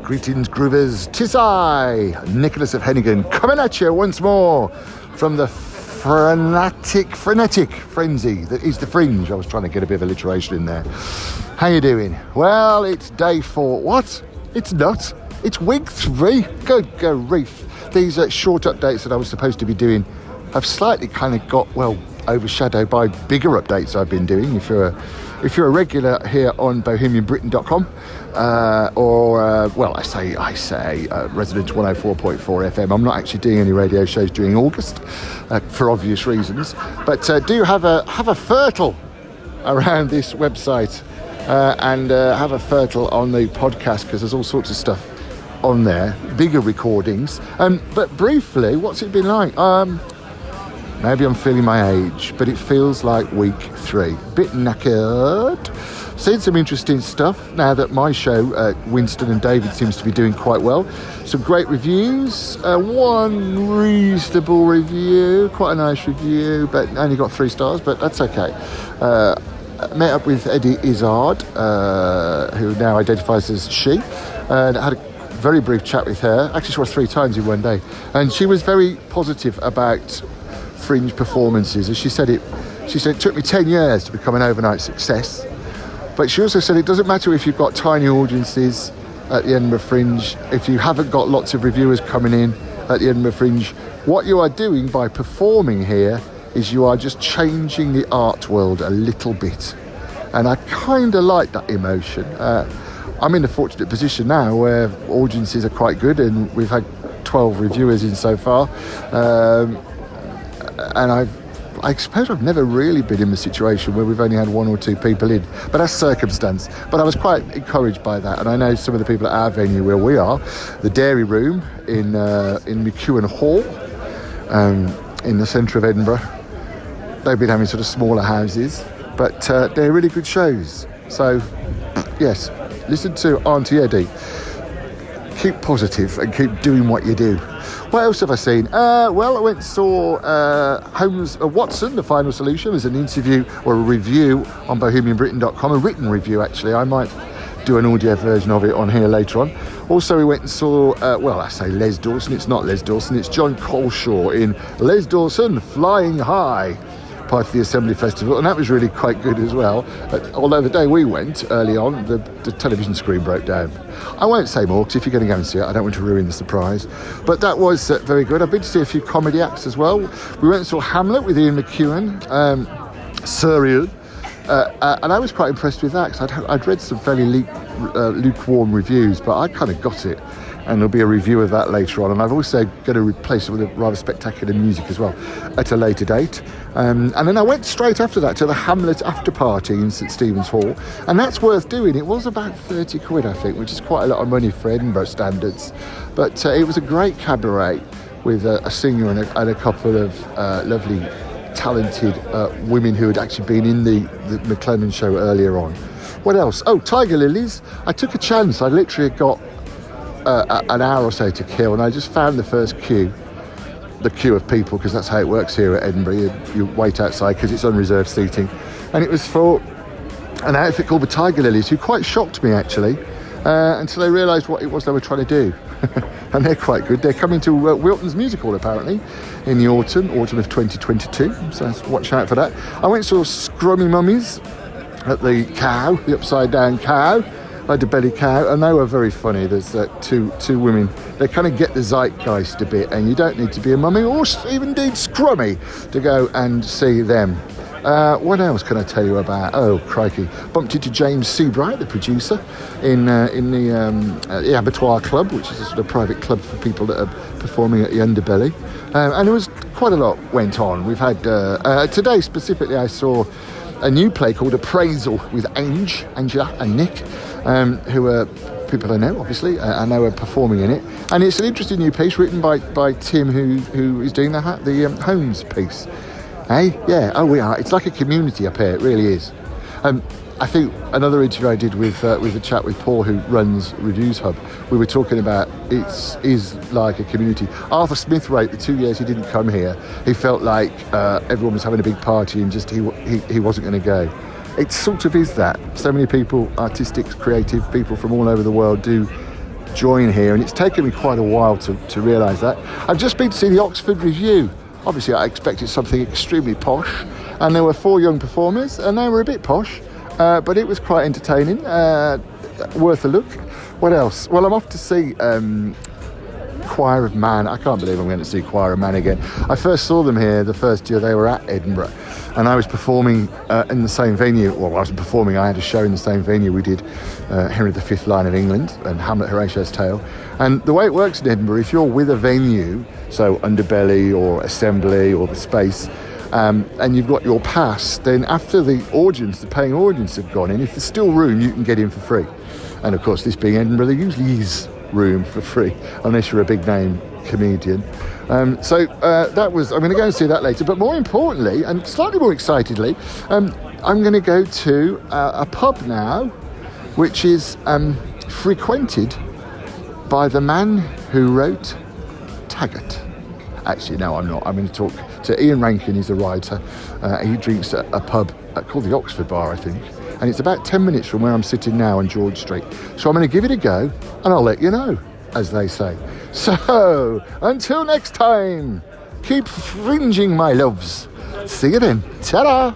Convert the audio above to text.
Greetings, groovers. 'Tis I, Nicholas of Hennegan, coming at you once more from the frenetic frenzy that is the Fringe. I was trying to get a bit of alliteration in there. How you doing? Well, it's day 4. What? It's not. It's week 3. Good grief. These short updates that I was supposed to be doing have slightly kind of got, well, overshadowed by bigger updates I've been doing. If you're a regular here on bohemianbritain.com, I say resident 104.4 FM. I'm not actually doing any radio shows during August for obvious reasons, but do have a fertile around this website and have a fertile on the podcast, because there's all sorts of stuff on there, bigger recordings. But briefly, what's it been like? Maybe I'm feeling my age, but it feels like week 3. Bit knackered. Seen some interesting stuff now that my show, Winston and David, seems to be doing quite well. Some great reviews. One reasonable review, quite a nice review, but only got 3 stars, but that's okay. Met up with Eddie Izzard, who now identifies as she, and had a very brief chat with her. Actually saw her 3 times in one day, and she was very positive about Fringe performances. As she said, it took me 10 years to become an overnight success, but she also said it doesn't matter if you've got tiny audiences at the Edinburgh Fringe, if you haven't got lots of reviewers coming in at the Edinburgh Fringe, what you are doing by performing here is you are just changing the art world a little bit. And I kind of like that emotion. I'm in a fortunate position now where audiences are quite good, and we've had 12 reviewers in so far. And I suppose I've never really been in a situation where we've only had 1 or 2 people in, but that's circumstance. But I was quite encouraged by that, and I know some of the people at our venue where we are, the Dairy Room in McKellen Hall, in the centre of Edinburgh, they've been having sort of smaller houses, but they're really good shows. So yes, listen to Auntie Eddie. Keep positive and keep doing what you do. What else have I seen? I went and saw Holmes Watson, The Final Solution, as an interview or a review on bohemianbritain.com, a written review actually. I might do an audio version of it on here later on. Also, we went and saw, I say Les Dawson, it's not Les Dawson, it's John Coleshaw in Les Dawson Flying High, part of the Assembly Festival, and that was really quite good as well. Although the day we went, early on, the television screen broke down. I won't say more, because if you're going to go and see it, I don't want to ruin the surprise. But that was very good. I've been to see a few comedy acts as well. We went and saw Hamlet with Ian McKellen, Surreal, and I was quite impressed with that, because I'd read some fairly lukewarm reviews, but I kind of got it. And there'll be a review of that later on. And I've also got to replace it with a rather spectacular music as well at a later date. And then I went straight after that to the Hamlet after party in St Stephen's Hall. And that's worth doing. It was about 30 quid, I think, which is quite a lot of money for Edinburgh standards. But it was a great cabaret with a singer and a couple of lovely, talented women who had actually been in the McClellan show earlier on. What else? Oh, Tiger Lilies. I took a chance. I literally got an hour or so to kill, and I just found the first queue of people, because that's how it works here at Edinburgh. You wait outside because it's unreserved seating, and it was for an outfit called the Tiger Lilies, who quite shocked me actually, until I realised what it was they were trying to do. And they're quite good. They're coming to Wilton's Music Hall apparently in the autumn of 2022, so watch out for that. I went and saw Scrummie Mummies at the Upside Down Cow, like the belly cow, and they were very funny. There's two women. They kind of get the zeitgeist a bit, and you don't need to be a mummy or even indeed Scrummie to go and see them. What else can I tell you about? Oh, crikey. Bumped into James Seabright, the producer, in the Abattoir Club, which is a sort of private club for people that are performing at the underbelly. And there was quite a lot went on. We've had, today specifically, I saw a new play called Appraisal with Angela and Nick, who are people I know, obviously. I know are performing in it. And it's an interesting new piece written by Tim, who is doing the Holmes piece. Hey? Yeah, oh we are. It's like a community up here, it really is. I think another interview I did with a chat with Paul, who runs Reviews Hub, we were talking about it is like a community. Arthur Smith wrote the 2 years he didn't come here, he felt like everyone was having a big party and just he wasn't going to go. It sort of is that. So many people, artistic, creative people from all over the world do join here, and it's taken me quite a while to realise that. I've just been to see the Oxford Review. Obviously, I expected something extremely posh, and there were 4 young performers, and they were a bit posh, but it was quite entertaining, worth a look. What else? Well, I'm off to see Choir of Man. I can't believe I'm going to see Choir of Man again. I first saw them here the first year they were at Edinburgh, and I was performing in the same venue. Well, I wasn't performing, I had a show in the same venue. We did Henry V Line of England and Hamlet Horatio's Tale. And the way it works in Edinburgh, if you're with a venue, so Underbelly or Assembly or The Space, and you've got your pass, then after the audience, the paying audience have gone in, if there's still room, you can get in for free. And of course, this being Edinburgh, there usually is room for free, unless you're a big name comedian. So that was, I'm going to go and see that later. But more importantly, and slightly more excitedly, I'm going to go to a pub now, which is frequented by the man who wrote Taggart. Actually, no, I'm not. I'm going to talk to Ian Rankin. He's a writer. He drinks at a pub called the Oxford Bar, I think. And it's about 10 minutes from where I'm sitting now on George Street. So I'm going to give it a go, and I'll let you know, as they say. So, until next time, keep fringing, my loves. See you then. Ta-da!